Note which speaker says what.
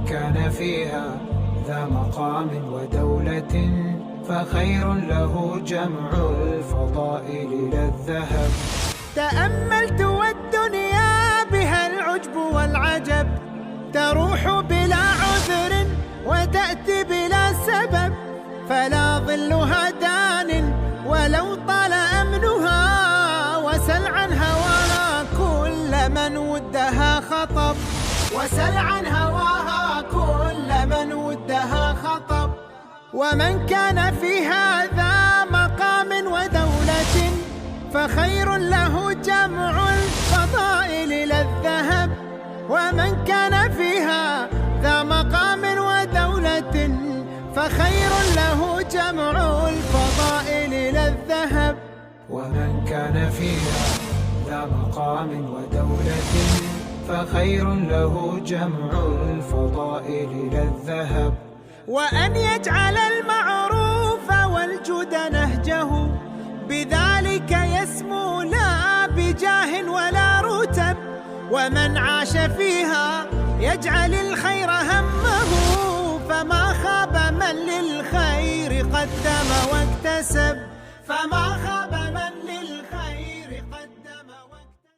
Speaker 1: كان فيها ذا مقام ودولة فخير له جمع الفضائل لا الذهب.
Speaker 2: تأملت والدنيا بها العجب والعجب، تروح بلا عذر وتأتي بلا سبب، فلا ظلها دان ولو طال أمنها، وسل عن هواها كل من ودها خطب، وسل عن هواها كل من ودها خطب. ومن كان في هذا مقام ودولة فخير له جمع الفضائل لا الذهب. ومن كان فيها ذا مقام ودولة فخير له جمع الفضائل لا الذهب.
Speaker 1: ومن كان فيها ذا مقام ودولة فخير له جمع الفضائل لا الذهب.
Speaker 2: وأن يجعل المعروف والجود نهجه، بذلك يسمو لا بجاه ولا رتب. ومن عاش فيها يجعل الخير همه، فما خاب من للخير قدم واكتسب، فما خاب من للخير